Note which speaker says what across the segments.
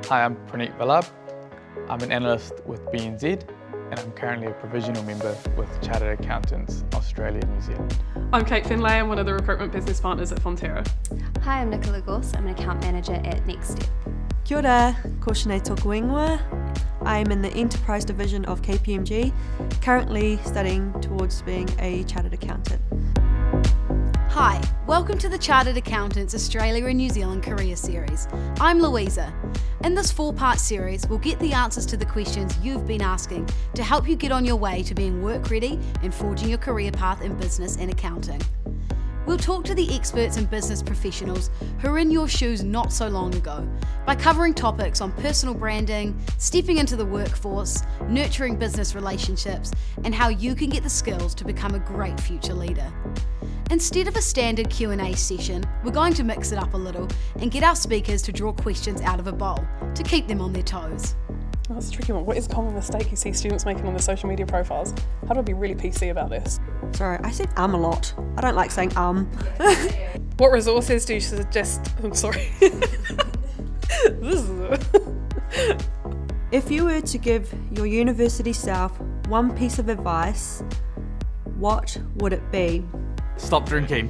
Speaker 1: Hi, I'm Praneet Vallabh. I'm an analyst with BNZ and I'm currently a provisional member with Chartered Accountants Australia and New Zealand.
Speaker 2: I'm Kate Finlay, I'm one of the recruitment business partners at Fonterra.
Speaker 3: Hi, I'm Nicola Gorse, I'm an account manager at Next Step.
Speaker 4: Kia ora, ko Sinead tōku ingoa. I am in the enterprise division of KPMG, currently studying towards being a chartered accountant.
Speaker 5: Hi, welcome to the Chartered Accountants Australia and New Zealand Career Series. I'm Louisa. In this 4-part series, we'll get the answers to the questions you've been asking to help you get on your way to being work ready and forging your career path in business and accounting. We'll talk to the experts and business professionals who were in your shoes not so long ago by covering topics on personal branding, stepping into the workforce, nurturing business relationships, and how you can get the skills to become a great future leader. Instead of a standard Q&A session, we're going to mix it up a little and get our speakers to draw questions out of a bowl to keep them on their toes.
Speaker 2: Oh, that's a tricky one. What is a common mistake you see students making on their social media profiles? How do I be really PC about this?
Speaker 4: Sorry, I said a lot. I don't like saying
Speaker 2: What resources do you suggest? I'm sorry.
Speaker 4: If you were to give your university self one piece of advice, what would it be?
Speaker 1: Stop drinking.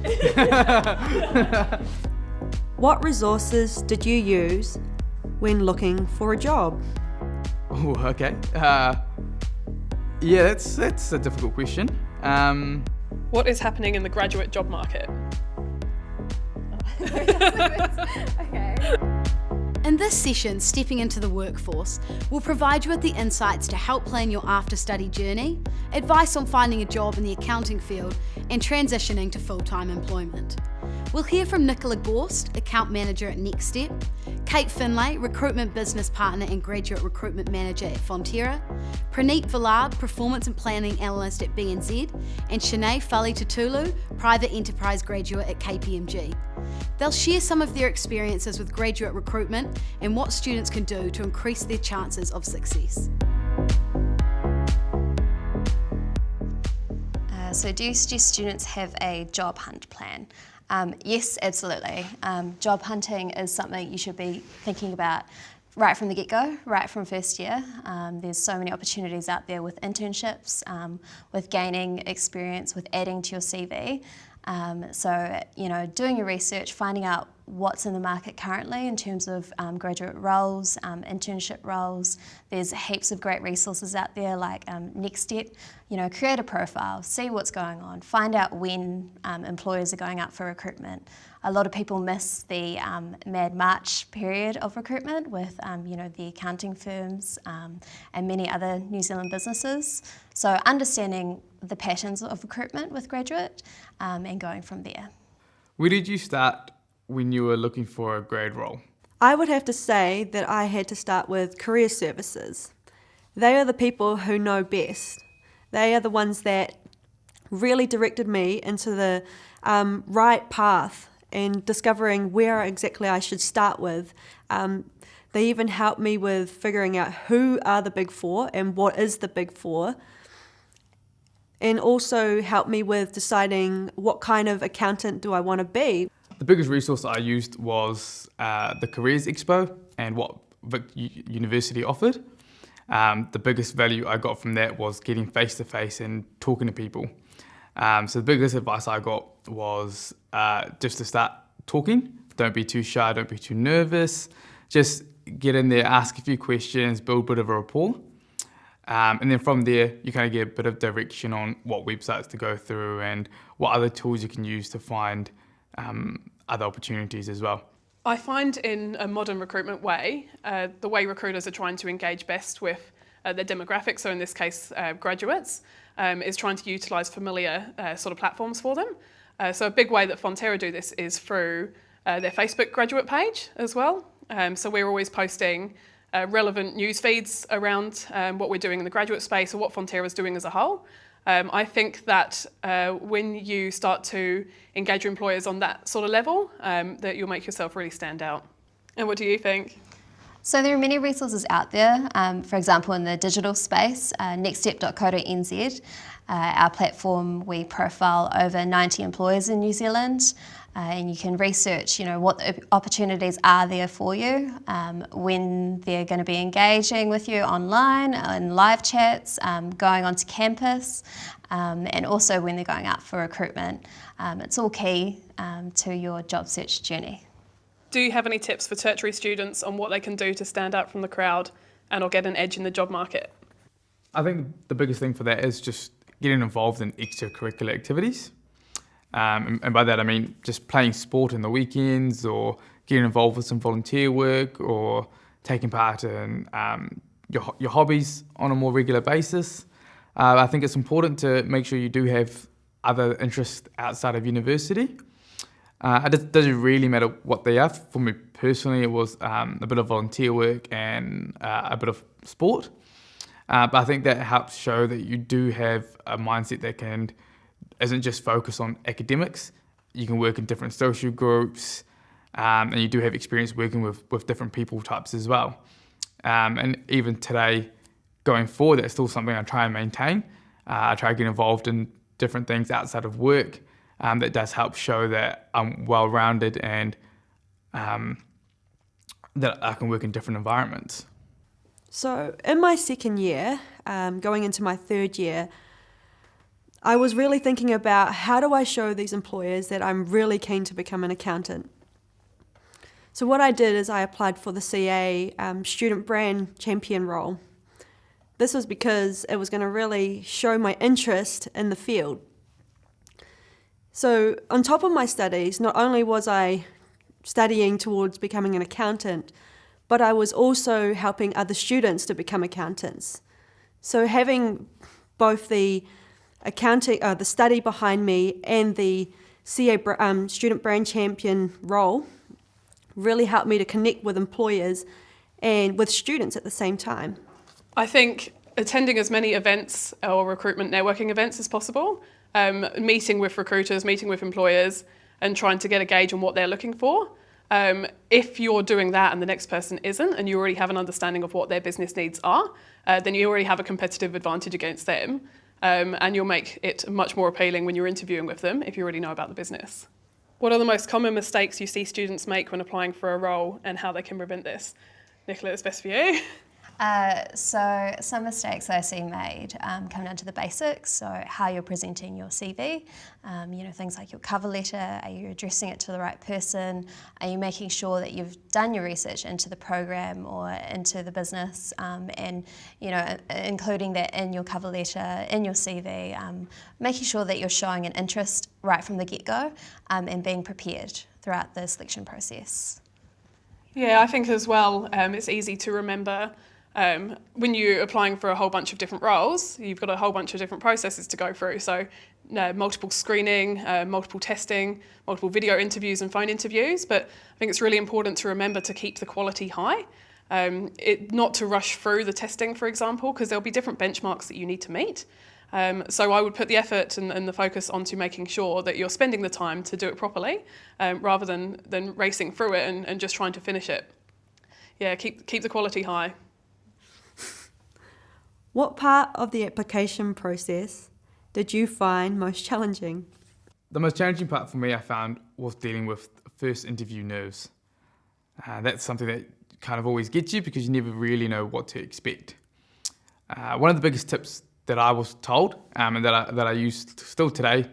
Speaker 4: What resources did you use when looking for a job?
Speaker 1: Oh, okay. Yeah, that's a difficult question.
Speaker 2: What is happening in the graduate job market?
Speaker 3: Okay.
Speaker 5: In this session, Stepping into the Workforce, will provide you with the insights to help plan your after-study journey, advice on finding a job in the accounting field, and transitioning to full-time employment. We'll hear from Nicola Gorse, Account Manager at Next Step, Kate Finlay, Recruitment Business Partner and Graduate Recruitment Manager at Fonterra, Praneet Vallabh, Performance and Planning Analyst at BNZ, and Sinead Tutulu, Private Enterprise Graduate at KPMG. They'll share some of their experiences with graduate recruitment and what students can do to increase their chances of success.
Speaker 3: So do you suggest students have a job hunt plan? Yes, absolutely. Job hunting is something you should be thinking about right from the get-go, right from first year. There's so many opportunities out there with internships, with gaining experience, with adding to your CV. So, doing your research, finding out what's in the market currently in terms of graduate roles, internship roles. There's heaps of great resources out there like Next Step. Create a profile, see what's going on, find out when employers are going out for recruitment. A lot of people miss the Mad March period of recruitment with the accounting firms and many other New Zealand businesses. So understanding the patterns of recruitment with graduate and going from there.
Speaker 1: Where did you start when you were looking for a grade role?
Speaker 4: I would have to say that I had to start with career services. They are the people who know best. They are the ones that really directed me into the right path and discovering where exactly I should start with. They even helped me with figuring out who are the Big Four and what is the Big Four, and also helped me with deciding what kind of accountant do I want to be.
Speaker 1: The biggest resource I used was the Careers Expo and what Vic University offered. The biggest value I got from that was getting face-to-face and talking to people. So the biggest advice I got was just to start talking. Don't be too shy, don't be too nervous. Just get in there, ask a few questions, build a bit of a rapport. And then from there, you kind of get a bit of direction on what websites to go through and what other tools you can use to find other opportunities as well.
Speaker 2: I find in a modern recruitment way, the way recruiters are trying to engage best with their demographics, so in this case graduates, is trying to utilise familiar sort of platforms for them. So a big way that Fonterra do this is through their Facebook graduate page as well. So we're always posting relevant news feeds around what we're doing in the graduate space or what Fonterra is doing as a whole. I think that when you start to engage your employers on that sort of level, that you'll make yourself really stand out. And what do you think?
Speaker 3: So there are many resources out there. For example, in the digital space, nextstep.co.nz, our platform, we profile over 90 employers in New Zealand, and you can research, what the opportunities are there for you, when they're going to be engaging with you online, in live chats, going onto campus, and also when they're going out for recruitment. It's all key to your job search journey.
Speaker 2: Do you have any tips for tertiary students on what they can do to stand out from the crowd and or get an edge in the job market?
Speaker 1: I think the biggest thing for that is just getting involved in extracurricular activities. And by that I mean just playing sport in the weekends, or getting involved with some volunteer work, or taking part in your hobbies on a more regular basis. I think it's important to make sure you do have other interests outside of university. It doesn't really matter what they are. For me personally, it was a bit of volunteer work and a bit of sport. But I think that helps show that you do have a mindset that isn't just focused on academics. You can work in different social groups, and you do have experience working with different people types as well. And even today, going forward, that's still something I try and maintain. I try to get involved in different things outside of work. That does help show that I'm well-rounded and that I can work in different environments.
Speaker 4: So in my second year, going into my third year, I was really thinking about how do I show these employers that I'm really keen to become an accountant. So what I did is I applied for the CA student brand champion role. This was because it was going to really show my interest in the field. So on top of my studies, not only was I studying towards becoming an accountant, but I was also helping other students to become accountants. So having both the the study behind me and the CA student brand champion role really helped me to connect with employers and with students at the same time.
Speaker 2: I think attending as many events or recruitment networking events as possible, meeting with recruiters, meeting with employers, and trying to get a gauge on what they're looking for. If you're doing that and the next person isn't, and you already have an understanding of what their business needs are, then you already have a competitive advantage against them, and you'll make it much more appealing when you're interviewing with them if you already know about the business. What are the most common mistakes you see students make when applying for a role, and how they can prevent this? Nicola, it's best for you.
Speaker 3: So some mistakes I see made come down to the basics, so how you're presenting your CV, things like your cover letter, are you addressing it to the right person, are you making sure that you've done your research into the program or into the business, and including that in your cover letter, in your CV, making sure that you're showing an interest right from the get-go, and being prepared throughout the selection process.
Speaker 2: Yeah, I think as well, it's easy to remember when you're applying for a whole bunch of different roles, you've got a whole bunch of different processes to go through. So multiple screening, multiple testing, multiple video interviews and phone interviews. But I think it's really important to remember to keep the quality high, not to rush through the testing, for example, because there'll be different benchmarks that you need to meet. So I would put the effort and the focus onto making sure that you're spending the time to do it properly, rather than racing through it and just trying to finish it. Yeah, keep the quality high.
Speaker 4: What part of the application process did you find most challenging?
Speaker 1: The most challenging part for me, I found, was dealing with first interview nerves. That's something that kind of always gets you because you never really know what to expect. One of the biggest tips that I was told, and that I use still today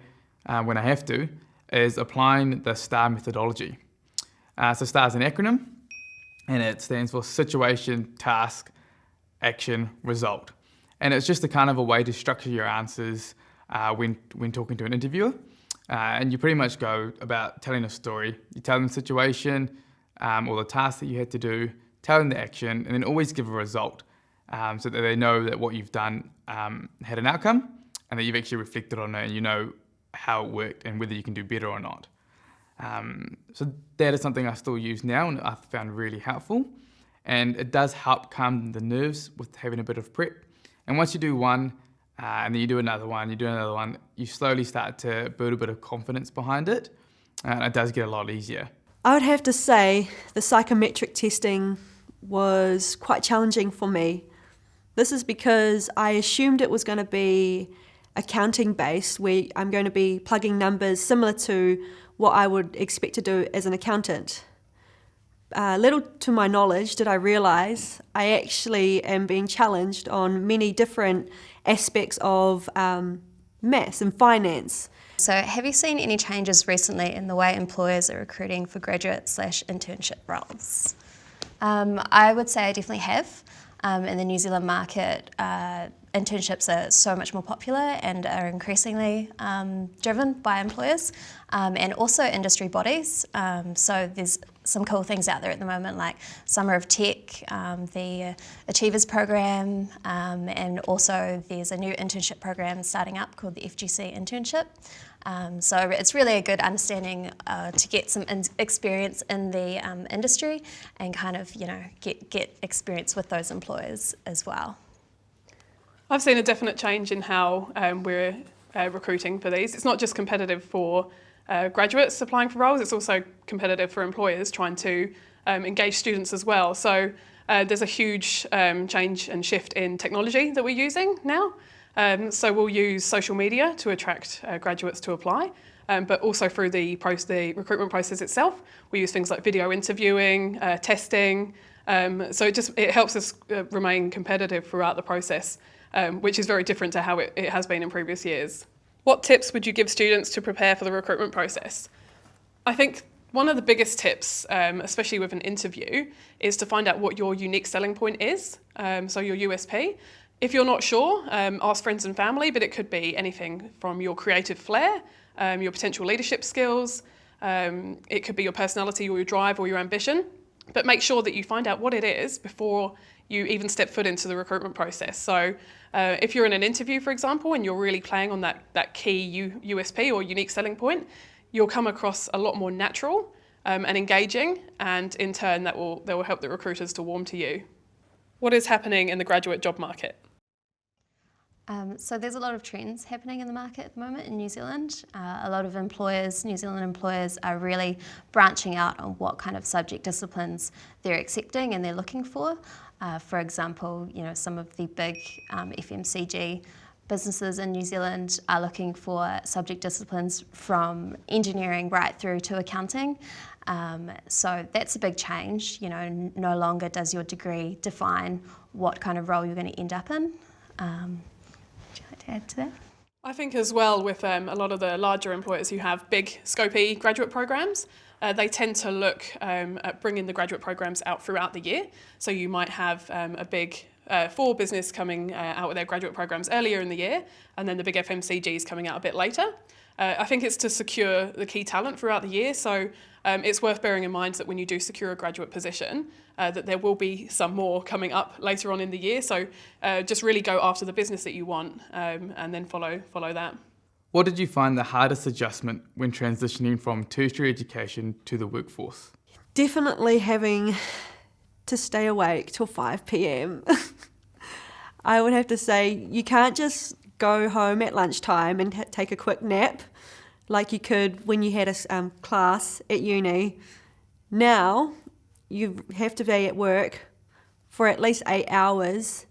Speaker 1: when I have to, is applying the STAR methodology. So STAR is an acronym, and it stands for Situation, Task, Action, Result. And it's just a kind of a way to structure your answers when talking to an interviewer. And you pretty much go about telling a story. You tell them the situation or the task that you had to do, tell them the action, and then always give a result so that they know that what you've done had an outcome and that you've actually reflected on it and you know how it worked and whether you can do better or not. So that is something I still use now and I've found really helpful. And it does help calm the nerves with having a bit of prep. And once you do one, and then you do another one, you slowly start to build a bit of confidence behind it, and it does get a lot easier.
Speaker 4: I would have to say the psychometric testing was quite challenging for me. This is because I assumed it was going to be accounting based, where I'm going to be plugging numbers similar to what I would expect to do as an accountant. Little to my knowledge did I realise I actually am being challenged on many different aspects of maths and finance.
Speaker 3: So have you seen any changes recently in the way employers are recruiting for graduate/internship roles? I would say I definitely have. In the New Zealand market, internships are so much more popular and are increasingly driven by employers and also industry bodies. So there's some cool things out there at the moment, like Summer of Tech, the Achievers program, and also there's a new internship program starting up called the FGC Internship. So it's really a good understanding to get some experience in the industry and kind of, get experience with those employers as well.
Speaker 2: I've seen a definite change in how we're recruiting for these. It's not just competitive for graduates applying for roles, it's also competitive for employers trying to engage students as well. So there's a huge change and shift in technology that we're using now. So we'll use social media to attract graduates to apply, but also through the recruitment process itself, we use things like video interviewing, testing. So it helps us remain competitive throughout the process, which is very different to how it has been in previous years. What tips would you give students to prepare for the recruitment process? I think one of the biggest tips, especially with an interview, is to find out what your unique selling point is, so your USP. If you're not sure, ask friends and family, but it could be anything from your creative flair, your potential leadership skills, it could be your personality or your drive or your ambition, but make sure that you find out what it is before you even step foot into the recruitment process. So if you're in an interview, for example, and you're really playing on that key USP or unique selling point, you'll come across a lot more natural and engaging, and in turn that will help the recruiters to warm to you. What is happening in the graduate job market?
Speaker 3: So there's a lot of trends happening in the market at the moment in New Zealand. A lot of New Zealand employers are really branching out on what kind of subject disciplines they're accepting and they're looking for. For example, some of the big FMCG businesses in New Zealand are looking for subject disciplines from engineering right through to accounting. So that's a big change. No longer does your degree define what kind of role you're going to end up in. Would you like to add to that?
Speaker 2: I think as well with a lot of the larger employers who have big scopy graduate programs, they tend to look at bringing the graduate programs out throughout the year. So you might have a big for business coming out with their graduate programs earlier in the year, and then the big FMCGs coming out a bit later. I think it's to secure the key talent throughout the year, so it's worth bearing in mind that when you do secure a graduate position, that there will be some more coming up later on in the year, so just really go after the business that you want and then follow that.
Speaker 1: What did you find the hardest adjustment when transitioning from tertiary education to the workforce?
Speaker 4: Definitely having to stay awake till 5 p.m. I would have to say you can't just go home at lunchtime and take a quick nap like you could when you had a class at uni. Now you have to be at work for at least 8 hours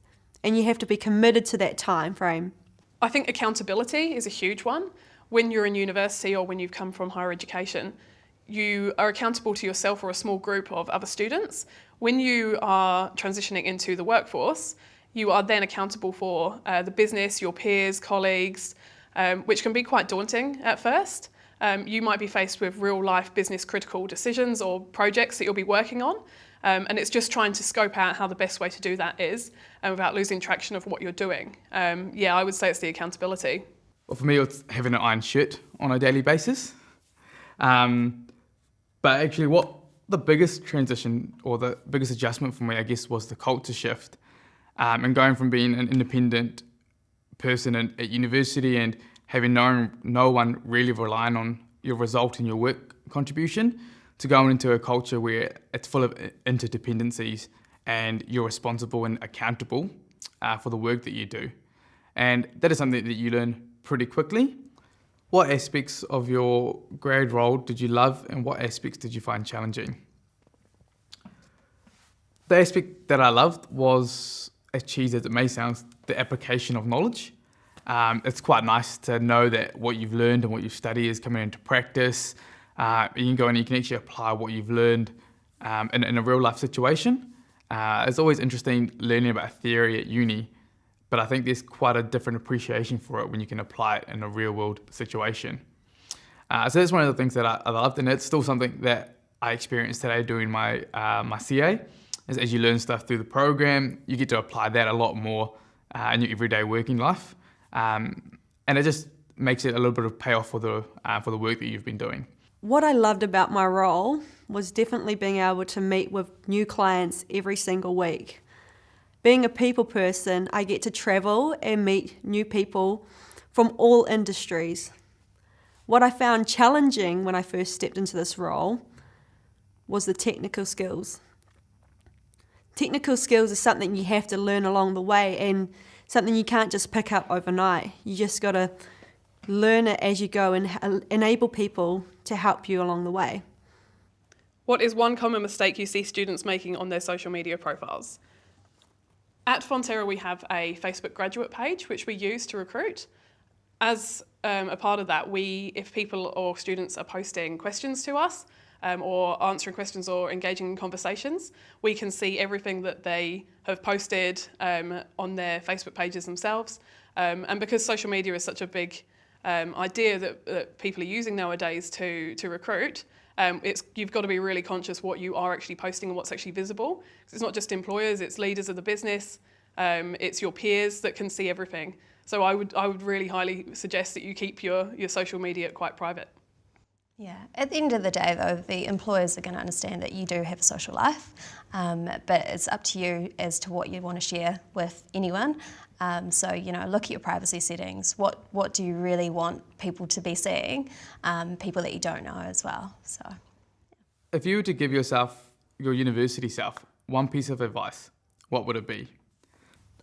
Speaker 4: and you have to be committed to that time frame.
Speaker 2: I think accountability is a huge one. When you're in university or when you've come from higher education, you are accountable to yourself or a small group of other students. When you are transitioning into the workforce, you are then accountable for the business, your peers, colleagues, which can be quite daunting at first. You might be faced with real life business critical decisions or projects that you'll be working on. And it's just trying to scope out how the best way to do that is without losing traction of what you're doing. I would say it's the accountability.
Speaker 1: Well, for me, it's having an iron shirt on a daily basis. But actually what the biggest transition or the biggest adjustment for me, I guess, was the culture shift. And going from being an independent person at university and having no one really relying on your result and your work contribution to going into a culture where it's full of interdependencies and you're responsible and accountable for the work that you do. And that is something that you learn pretty quickly. What aspects of your grad role did you love and what aspects did you find challenging? The aspect that I loved was, as cheesy as it may sound, the application of knowledge. It's quite nice to know that what you've learned and what you study is coming into practice. You can go and you can actually apply what you've learned in a real life situation. It's always interesting learning about theory at uni, but I think there's quite a different appreciation for it when you can apply it in a real world situation. So that's one of the things that I loved, and it's still something that I experienced today doing my CA. As you learn stuff through the program, you get to apply that a lot more in your everyday working life, and it just makes it a little bit of payoff for the work that you've been doing.
Speaker 4: What I loved about my role was definitely being able to meet with new clients every single week. Being a people person, I get to travel and meet new people from all industries. What I found challenging when I first stepped into this role was the technical skills. Technical skills is something you have to learn along the way and something you can't just pick up overnight. You just got to learn it as you go and enable people to help you along the way.
Speaker 2: What is one common mistake you see students making on their social media profiles? At Fonterra, we have a Facebook graduate page which we use to recruit. As a part of that, if people or students are posting questions to us or answering questions or engaging in conversations, we can see everything that they have posted on their Facebook pages themselves. And because social media is such a big idea that people are using nowadays to recruit, you've got to be really conscious what you are actually posting and what's actually visible. It's not just employers, it's leaders of the business, it's your peers that can see everything. So I would really highly suggest that you keep your social media quite private.
Speaker 3: Yeah, at the end of the day though, the employers are going to understand that you do have a social life, but it's up to you as to what you want to share with anyone. So, look at your privacy settings. What do you really want people to be seeing? People that you don't know as well. So,
Speaker 1: If you were to give yourself, your university self, one piece of advice, what would it be?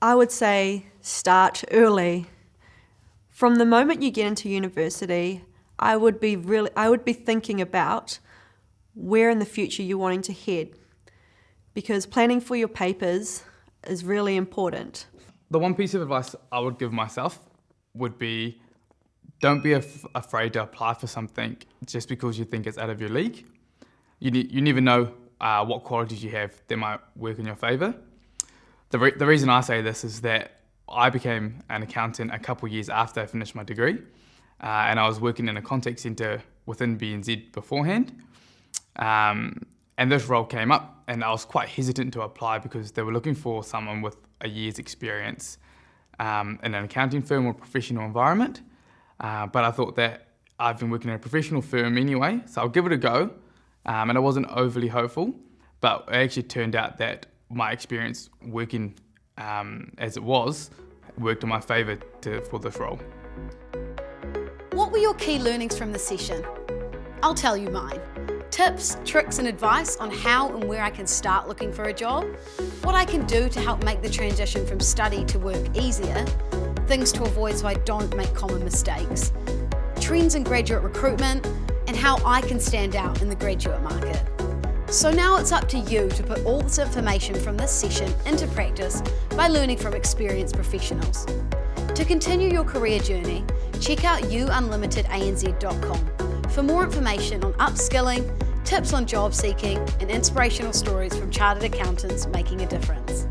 Speaker 4: I would say start early. From the moment you get into university, I would be thinking about where in the future you're wanting to head, because planning for your papers is really important.
Speaker 1: The one piece of advice I would give myself would be, don't be afraid to apply for something just because you think it's out of your league. You never know what qualities you have that might work in your favour. The reason I say this is that I became an accountant a couple of years after I finished my degree, and I was working in a contact centre within BNZ beforehand. And this role came up, and I was quite hesitant to apply because they were looking for someone with a year's experience in an accounting firm or professional environment. But I thought that I've been working in a professional firm anyway, so I'll give it a go. And I wasn't overly hopeful, but it actually turned out that my experience working as it was worked in my favour for this role.
Speaker 5: What were your key learnings from the session? I'll tell you mine. Tips, tricks and advice on how and where I can start looking for a job, what I can do to help make the transition from study to work easier, things to avoid so I don't make common mistakes, trends in graduate recruitment, and how I can stand out in the graduate market. So now it's up to you to put all this information from this session into practice by learning from experienced professionals. To continue your career journey, check out youunlimitedANZ.com for more information on upskilling, tips on job seeking, and inspirational stories from chartered accountants making a difference.